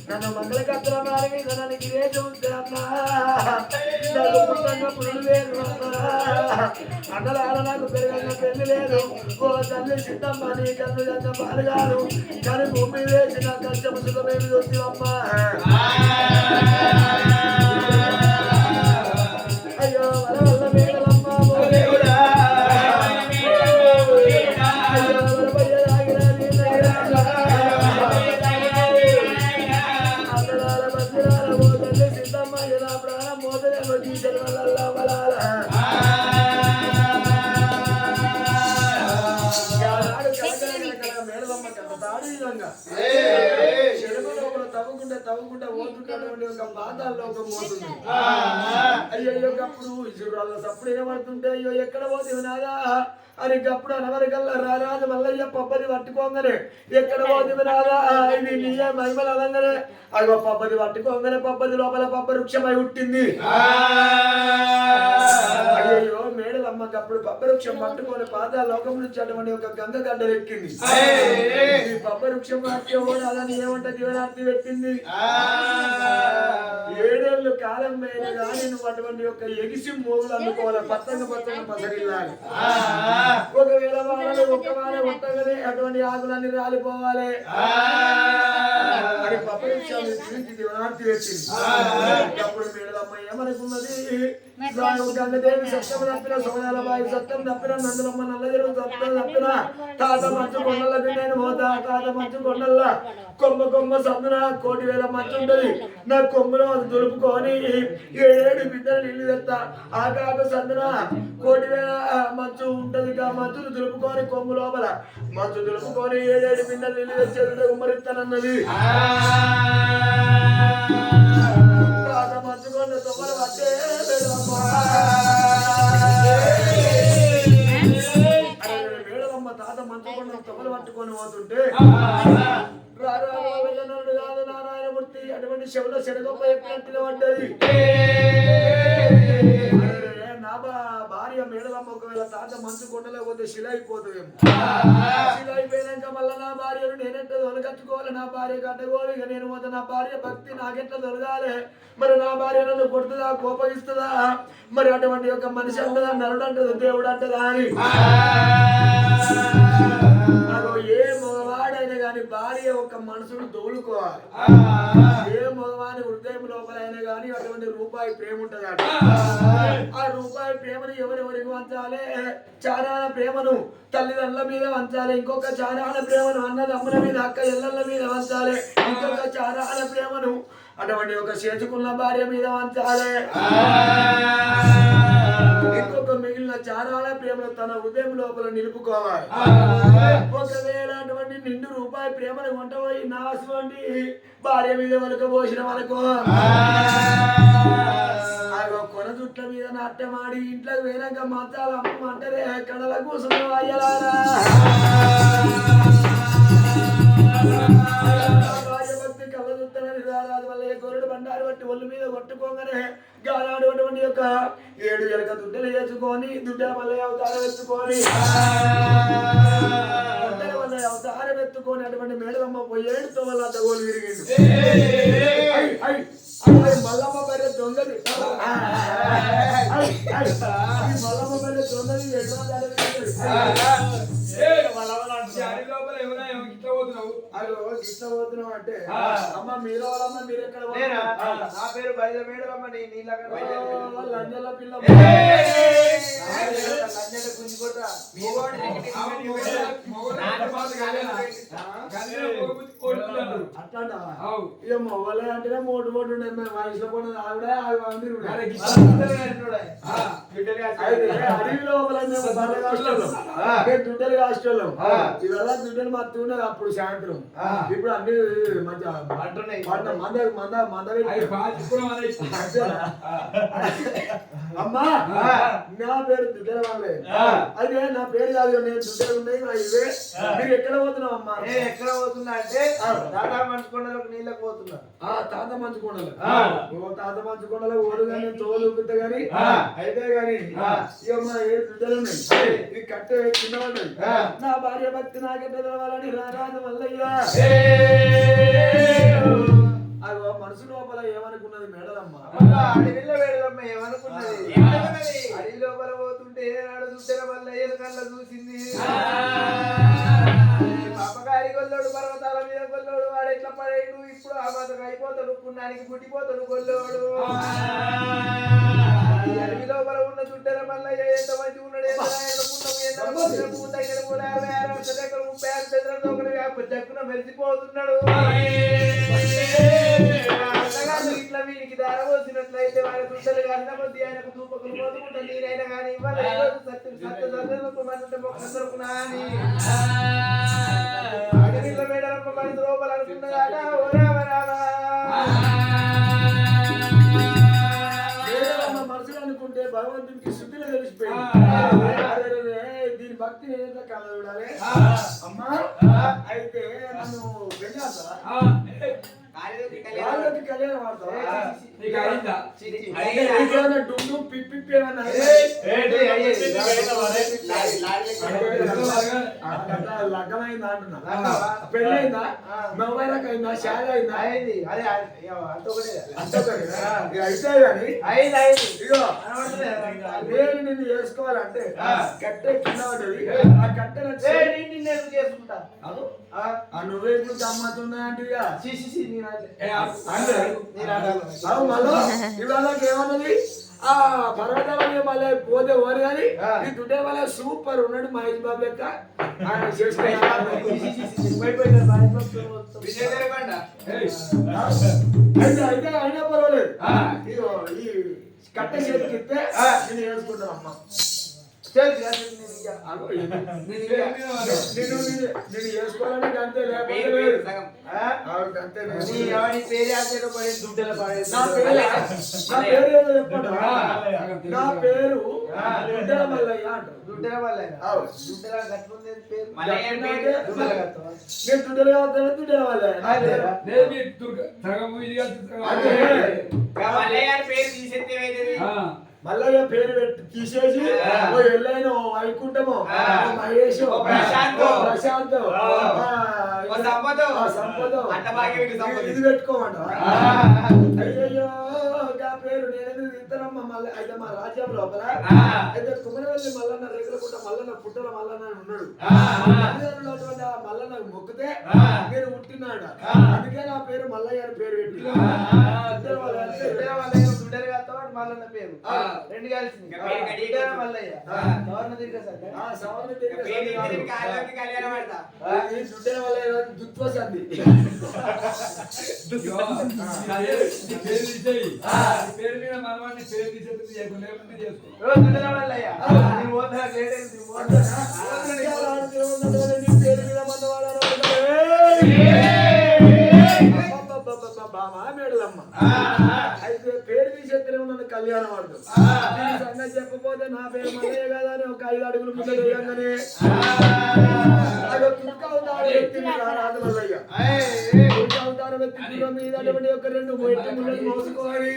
నన్ను మంగళ కత్తల మారి నన్ను ఇదే చూస్తామ్మా పురుడు లేదు అన్నలాడ నాకు పెరగన్న పెళ్లి లేదు ఓ తల్లి సిద్ధమ్మ నీ కన్ను జన్న పాలుగాను కానీ భూమి వేసి నా కష్టము సుఖమేమి చూస్తామ్మా అయ్యో వల వల్ల మేడలమ్మ తవ్వుకుంటా పోతున్నటువంటి ఒక బాధాల్లోకం పోతుంది అయ్యో అప్పుడు ఇసురాళ్ళ సప్పుడు ఏమడుతుంటే అయ్యో ఎక్కడ పోతే నాదా అని గప్పుడు అనవరికల్లా రారాజు మల్లయ్య పబ్బది పట్టుకోగానే ఎక్కడ పోతే నాదా ఇది నీయే మహిమలు అనగానే అయ్యో పబ్బది పట్టుకోగానే పబ్బది లోపల పబ్బ వృక్షమై పుట్టింది అయ్యో మేడలమ్మ అప్పుడు పబ్బ వృక్షం పట్టుకొని పాదా లోకం నుంచి అటువంటి ఒక గంగ గడ్డ ఎక్కింది ఈ పబ్బ వృక్షం అదని ఏమంట జీవనార్థి పెట్టింది 7 ఏళ్ళు కాలం మీద కానీ నువ్వు అటువంటి యొక్క ఎగిసి మోగులు అందుకోవాలి పచ్చంగా పసరిల్లాలి ఒకవేళ వాడలు ఒక్క వాడ ఒట్టగానే అటువంటి ఆకులన్నీ రాలిపోవాలి అని పబ్బ వృక్షాన్ని చూసి జీవనార్థి పెట్టింది అప్పుడు మేడలమ్మ ఏమనుకున్నది గంగదేవి సత్యం తప్పిన సోనాల బాయి సత్యం తప్పిన నందులమ్మ నల్లగిరి సత్యం తప్పిన తాత మంచు కొండలకి నేను పోతా తాత మంచు కొండల్లా కొమ్మ సందున 1,000,000 మంచు ఉంటది నా కొమ్ములో అది దులుపుకొని 7 బిడ్డలు నీళ్లు తెస్తా ఆ కాక సందున 1,000,000 మంచు ఉంటది ఆ మంచును దులుపుకొని కొమ్ము లోపల మంచు దులుపుకొని 7 బిడ్డలు నీళ్లు తెచ్చేది ఉమ్మరిస్తానన్నది తాత మంచు కొండ తొమ్మలు వచ్చే మేడలమ్మ తాత మంచు కొండ తొమ్మలు పట్టుకొని పోతుంటే నారాయణమూర్తి అటువంటి శవులో శనగొప్ప ఎప్పినట్టుగా పడ్డది నా భార్య మేడలమ్మ ఒకవేళ తాత మంచు కొండలో పోతే శిల అయిపోతుందేమో శిల అయిపోయినాక మళ్ళీ నా భార్యను నేనెంత తొలగచ్చుకోవాలి నా భార్య కట్టుకోవాలి ఇక నేను పోతే నా భార్య భక్తి నాకెట్లా తొలగాలి మరి నా భార్య నన్ను కొడుతుందా కోపగిస్తుందా మరి అటువంటి యొక్క మనిషి అంటదా నరుడు అంటదా దేవుడు అంటదా అని ఏ మగవాడైనా కానీ భార్య ఒక మనసును దోలుకోవాలి ఏ మగవాని హృదయం లోపలైనా కానీ అటువంటి రూపాయి ప్రేమ ఉంటది ఆ రూపాయి ప్రేమను ఎవరెవరికి వంచాలి చారాల ప్రేమను తల్లిదండ్రుల మీద వంచాలి ఇంకొక చారాల ప్రేమను అన్నదమ్ముల మీద అక్క ఎల్లల మీద వంచాలి ఇంకొక చారాల ప్రేమను అటువంటి ఒక చేసుకున్న భార్య మీద వంచాలి ఇంకొక మిగిలిన చారాల ప్రేమను తన హృదయం లోపల నిలుపుకోవాలి ఒకవేళ అటువంటి నిండు రూపాయి ప్రేమను కొంటపోయి నాసువంటి భార్య మీద వలకపోసిన వరకు కొన చుట్ల మీద నాట్యమాడి ఇంట్లోకి వేరక మతాలు అమ్మంటారే కడల కూసున్న అయ్యలారా భార్య భక్తి కళ్ళ చుట్టని రారాదు వల్ల గొర్రెడు బండారు బట్టి ఒళ్ళు మీద కొట్టుకోగానే గానాడు అటువంటి యొక్క 7 ఎలక దుడ్డలు వేసుకొని దుడ్డల వల్ల అవతారం ఎత్తుకొని అవతారం ఎత్తుకొని అటువంటి మేడలమ్మ పోయి 7తో వల్ల తగోలు విరిగిండు మల్లమ్మ భార్య దొంగది మల్లమ్మ భార్య దొంగది ఎట్లా లోపల ఏమైనా పోతున్నావు? అయ్యో గిట్ల పోతున్నావు అంటే అమ్మ మీరు వాళ్ళమ్మ మీరు ఎక్కడ నా పేరు బయట మేడలమ్మ లంజల పిల్ల లంజల గుంజుకోట అట్లా ఇక మొగలే అంటేనే మోటు మోటు ఉండే వయసులో కూడా ఆవిడ అడవి లోపల మేము బర్రె కాష్టోళ్ళం దుడ్డలు కాష్టోళ్ళం ఇవల్ల దుడ్డలు మత్తు ఉన్నది అప్పుడు సాయంత్రం ఇప్పుడు అన్ని మంచిగా అమ్మా నా పేరు దుడ్డల వాళ్ళే అయితే నా పేరు కాదు నేను దుడ్డలు ఉన్నాయి నా ఇవే మీరు ఎక్కడ పోతున్నావు అమ్మా ఎక్కడ పోతున్నా అంటే తాత మంచుకొండలకు నీళ్ళకి పోతున్నా తాత మంచుకొండలు ఓ తాత మంచుకొండలు ఓడు కానీ తోలు చూపిస్తా గాని అయితే గాని ఇక మా ఏడు దుడ్డలు ఉన్నాయి ఈ కట్టె కింద ఉన్నాయి నా భార్య భక్తి నాకెట్ట తెలవాలని రారాజు మల్లయ్యా అదో మనసు లోపల ఏమనుకున్నది మేడలమ్మ అడవిలో వేడలమ్మ ఏమనుకున్నది అడవి లోపల పోతుంటే నాడు దుడ్డల మల్లయ్య కళ్ళ చూసింది పాపగారి గొల్లోడు పర్వతాల మీద గొల్లోడు వాడు ఎట్లా పడేడు ఇప్పుడు ఆ మాతకు అయిపోతాడు పుణ్యానికి పుట్టిపోతాడు గొల్లోడు అడవి లోపల ఉన్న దుడ్డల మల్లయ్య ఎంత మంచి ఉన్నాడు జక్కున మెరిసిపోతున్నాడు ఇట్లా వీరికి దార పోసినట్లయితే వాళ్ళ దుడ్డలు కానీ కొద్ది ఆయనకు దూపకులు పోతుకుంటా నేనైనా కానీ ఇవాళ అడవిలో మేడలమ్మ మనసు లోపల అనుకున్నదాట ఓ రామ రామ మనసులో అనుకుంటే భగవంతుడికి శుద్ధిలో తెలిసిపోయింది దీని భక్తి ఏదో కళ చూడాలి అమ్మా అయితే నన్ను కళ్యాణం ఆడతావా డుండు పిప్పి ఏమన్నా లగ్గమైందా అంటున్నా పెళ్ళైందా మొబైల్కి అయిందా షాల్ అయిందా అయితే కానీ ఇగో నేను నిన్ను చేసుకోవాలంటే కట్టె కింద పడ్డది ఆ కట్టె చేసుకుంటా నువ్వే అమ్ముతున్నా అంటే ఇవాళ ఏమన్నది ఆ పర్వతాల మీద మళ్ళీ పోతే ఓరు కానీ ఈ దుడ్డే వాళ్ళ సూపర్ ఉన్నాడు మహేష్ బాబు లెక్క ఆయన అయితే అయినా పర్వాలేదు ఈ కట్ట చేతికి ఇస్తే నేను వేసుకుంటాను అమ్మ నేను చేసుకోవాలని అంతే నా పేరు దుడ్డల మల్లయ్య అంటారు దుడ్డల మల్లయ్య నేను దుడ్డలు కావుతాను దుడ్డల మల్లయ్య మల్లయ్య పేరు పెట్టి తీసేసి ఎల్లైన వైకుంఠము మహేష్ ప్రశాంత్ ఇది పెట్టుకోమంట అయ్యయ్యో ఆ పేరు నేను ఇద్దరమ్మ మళ్ళీ అయితే మా రాజ్యం లోపల అయితే కుమరవల్లి మల్లన్న రేగులకుంట మల్లన్న పుట్టల మల్లన్న ఉన్నాడు మల్లన్న మొక్కితే నేను పుట్టినాడు అందుకే నా పేరు మల్లయ్య అని పేరు పెట్టి మల్లన్న పేరు రెండు కలిసింది మల్లయ్య దుత్వసంది పేరు మీద మనవాడిని పేరు తీసేది చేసుకో మేడలమ్మ అయితే పేరు తీసేద్దరే నన్ను కళ్యాణం ఆడదు సంగతి చెప్పకపోతే నా పేరు మల్లయ్య కదా అని ఒక 5 అడుగులు ముందు వేయంగానే అవతారం ఎత్తింది రారాజు మల్లయ్య అవతారం ఎత్తి మీద ఒక 2 మొట్టి ముళ్ళని మోసుకోవాలి